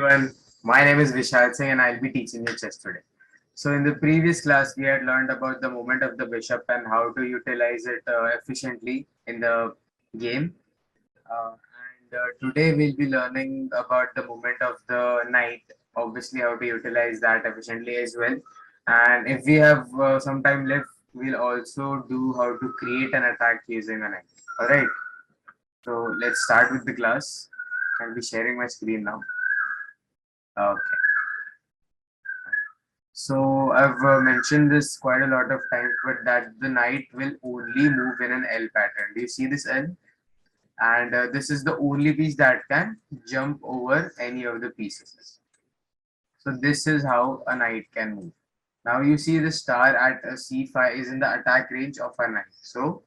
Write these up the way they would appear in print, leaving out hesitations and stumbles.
everyone. My name is Vishal Singh and I'll be teaching you chess today. So in the previous class, we had learned about the movement of the bishop and how to utilize it efficiently in the game. And today we'll be learning about the movement of the knight, obviously how to utilize that efficiently as well. And if we have some time left, we'll also do how to create an attack using a knight. Alright, so let's start with the class. I'll be sharing my screen now. Okay. So I've mentioned this quite a lot of times, but that the knight will only move in an L pattern. Do you see this L? And this is the only piece that can jump over any of the pieces. So this is how a knight can move. Now you see the star at a C5 is in the attack range of a knight. So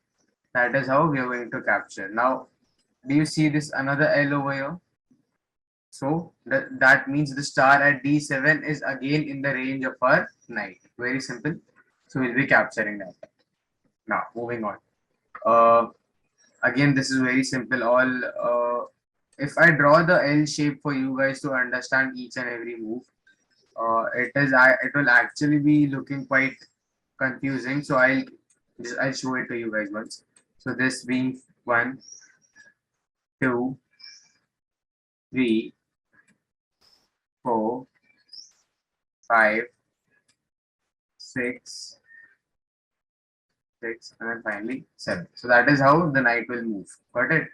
that is how we are going to capture. Now, do you see this another L over here? So that means the star at D7 is again in the range of our knight. Very simple. So we'll be capturing that. Now moving on. Uh, Again, this is very simple. If I draw the L shape for you guys to understand each and every move, it will actually be looking quite confusing. So I'll show it to you guys once. So this being 1, 2, 3, 4, 5, 6, 6, and then finally 7. So that is how the knight will move. Got it?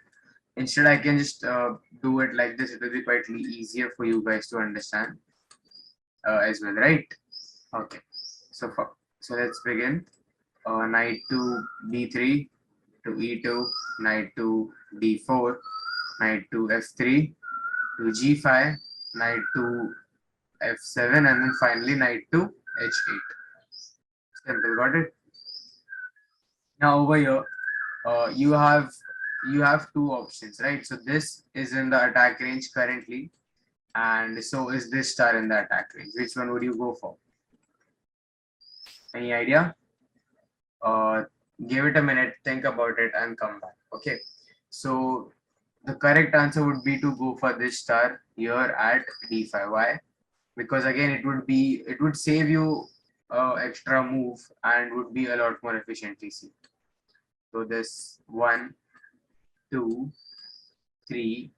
Instead, I can just do it like this. It will be quite easier for you guys to understand as well, right? Okay. So let's begin. Knight to d3 to e2, knight to d4, knight to f3 to g5, knight to f7, and then finally knight to h8. Simple. Got it? Now over here, you have two options, right? So this is in the attack range currently, and so is this star in the attack range. Which one would you go for? Any idea? Uh, Give it a minute, think about it, and come back. Okay. So the correct answer would be to go for this star here at d5. Why? Because again, it would save you extra move and would be a lot more efficiently seen. So this 1, 2, 3.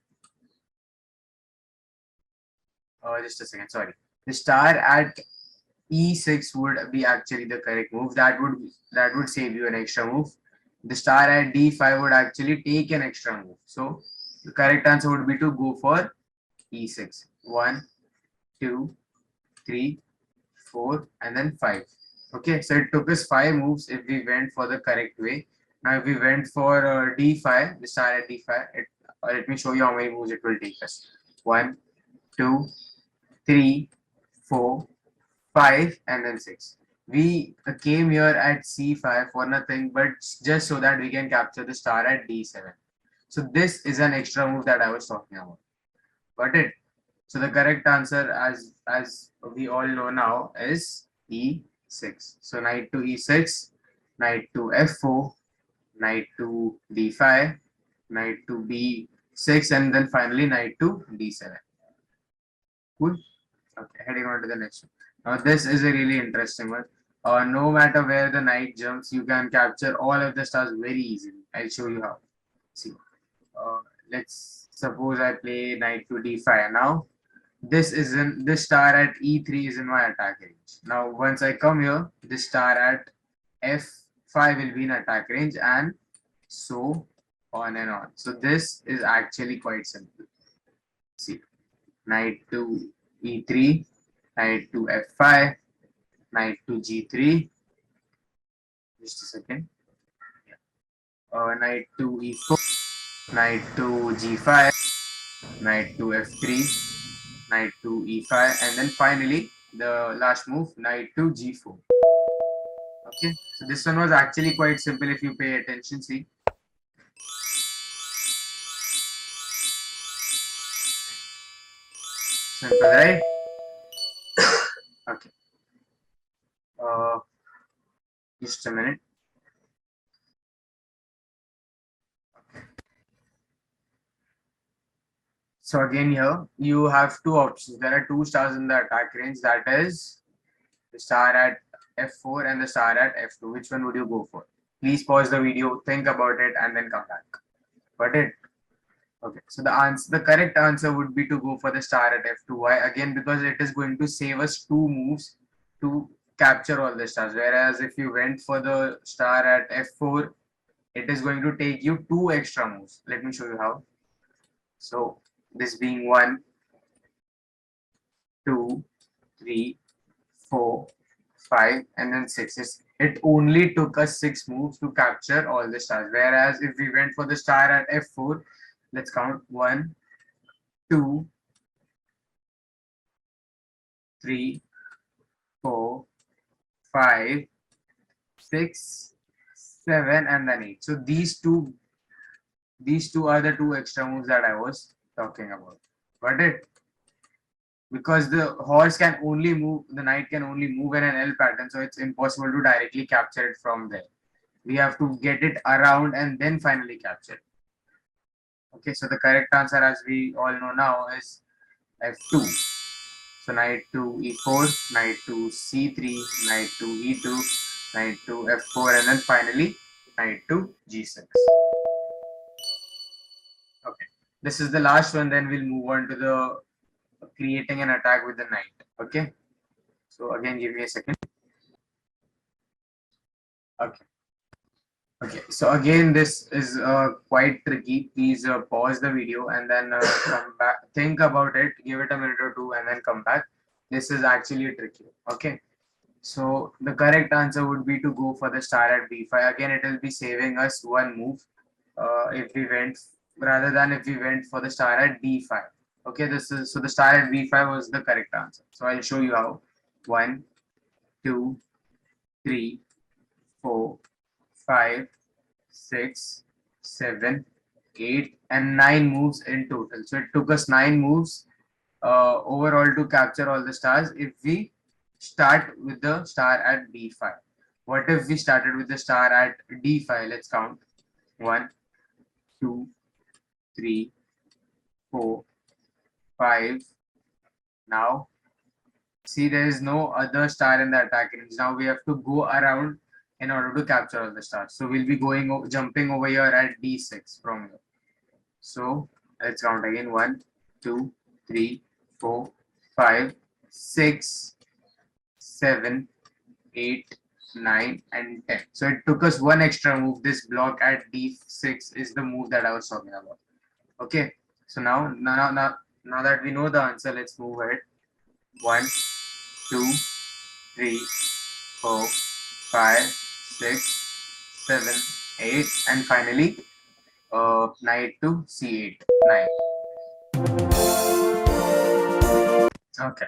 Just a second. Sorry. The star at e6 would be actually the correct move. That would save you an extra move. The star at d5 would actually take an extra move. So the correct answer would be to go for e6. 1, 2, 3, 4, and then 5. Okay, so it took us 5 moves if we went for the correct way. Now, if we went for d5, the star at d5, let me show you how many moves it will take us. 1, 2, 3, 4, 5, and then 6. We came here at c5 for nothing, but just so that we can capture the star at d7. So this is an extra move that I was talking about. Got it? So the correct answer, as we all know now, is e6. So knight to e6, knight to f4, knight to d5, knight to b6, and then finally knight to d7. Cool. Okay, heading on to the next one. Now this is a really interesting one. No matter where the knight jumps, you can capture all of the stars very easily. I'll show you how. See, uh, let's suppose I play knight to d5 now. This star at e3 is in my attack range. Now once I come here, this star at f5 will be in attack range, and so on and on. So this is actually quite simple. See, knight to e3, knight to f5, knight to g3. Just a second. Knight to e4, knight to g5, knight to f3, knight to e5, and then finally the last move, knight to g4. Okay, so this one was actually quite simple if you pay attention. See, simple, right? Okay, uh, just a minute. So again here you have two options. There are two stars in the attack range, that is the star at f4 and the star at f2. Which one would you go for? Please pause the video, think about it, and then come back. Got it? Okay. So the correct answer would be to go for the star at f2. Why? Again, because it is going to save us two moves to capture all the stars. Whereas if you went for the star at f4, it is going to take you two extra moves. Let me show you how. So this being 1, 2, 3, 4, 5, and then 6. It only took us 6 moves to capture all the stars. Whereas if we went for the star at f4, let's count 1, 2, 3, 4, 5, 6, 7, and then 8. So these two are the two extra moves that I was talking about. Got it? Because the horse can only move, the knight can only move in an L pattern, so it's impossible to directly capture it from there. We have to get it around and then finally capture it. Okay, so the correct answer, as we all know now, is f2. So knight to e4, knight to c3, knight to e2, knight to f4, and then finally knight to g6. Okay, this is the last one. Then we'll move on to the creating an attack with the knight. Okay, so again, give me a second. Okay. Okay, so again, this is quite tricky. Please pause the video and then come back, think about it, give it a minute or two, and then come back. This is actually tricky. Okay, so the correct answer would be to go for the star at b5. Again, it will be saving us one move if we went, rather than if we went for the star at d5. Okay, this is, so the star at b5 was the correct answer. So I'll show you how. 1, 2, 3, 4, 5, 6, 7, 8, and 9 moves in total. So it took us 9 moves overall to capture all the stars if we start with the star at d5. What if we started with the star at d5? Let's count. 1, 2, 3, 4, 5. Now, see, there is no other star in the attack range. Now we have to go around in order to capture all the stars. So we'll be jumping over here at d6 from here. So let's count again. 1, 2, 3, 4, 5, 6, 7, 8, 9, and 10. So it took us one extra move. This block at d6 is the move that I was talking about. Okay. So now that we know the answer, let's move ahead. 1, 2, 3, 4, 5, 6, 7, 8, and finally knight to c8. 9. Okay.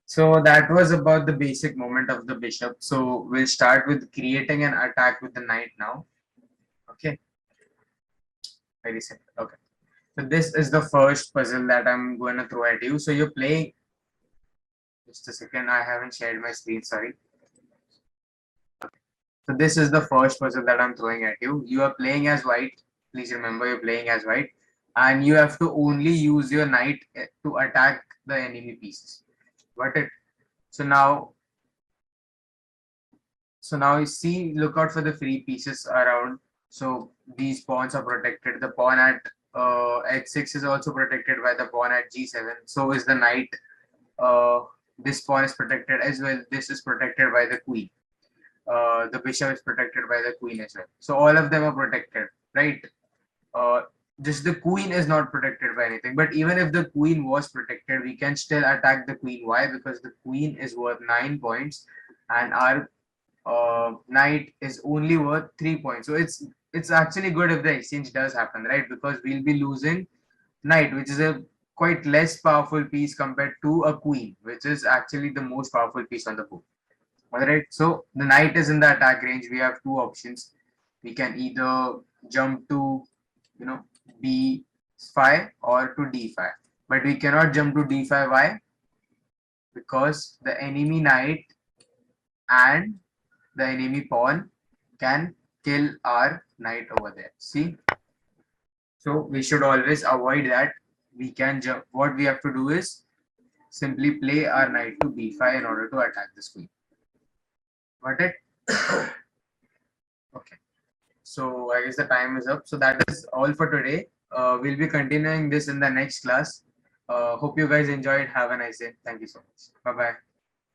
So that was about the basic movement of the bishop. So we'll start with creating an attack with the knight now. Okay. Very simple. Okay. So this is the first puzzle that I'm going to throw at you. So you're playing. Just a second. I haven't shared my screen. Sorry. Okay. So this is the first puzzle that I'm throwing at you. You are playing as white. Please remember you're playing as white. And you have to only use your knight to attack the enemy pieces. Got it? So now you see, look out for the free pieces around. So these pawns are protected. The pawn at h6 is also protected by the pawn at g7. So is the knight. This pawn is protected as well. This is protected by the queen. The bishop is protected by the queen as well. So all of them are protected, right? Uh, just the queen is not protected by anything. But even if the queen was protected, we can still attack the queen. Why? Because the queen is worth 9 points and our knight is only worth 3 points. So it's actually good if the exchange does happen, right? Because we'll be losing knight, which is a quite less powerful piece compared to a queen, which is actually the most powerful piece on the board. Alright, so the knight is in the attack range. We have two options. We can either jump to, you know, b5 or to d5, but we cannot jump to d5. Why? Because the enemy knight and the enemy pawn can kill our knight over there. See, so we should always avoid that. we can jump. What we have to do is simply play our knight to b5 in order to attack this queen. Got it? Okay. So I guess the time is up. So that is all for today. We'll be continuing this in the next class. Hope you guys enjoyed. Have a nice day. Thank you so much. Bye bye.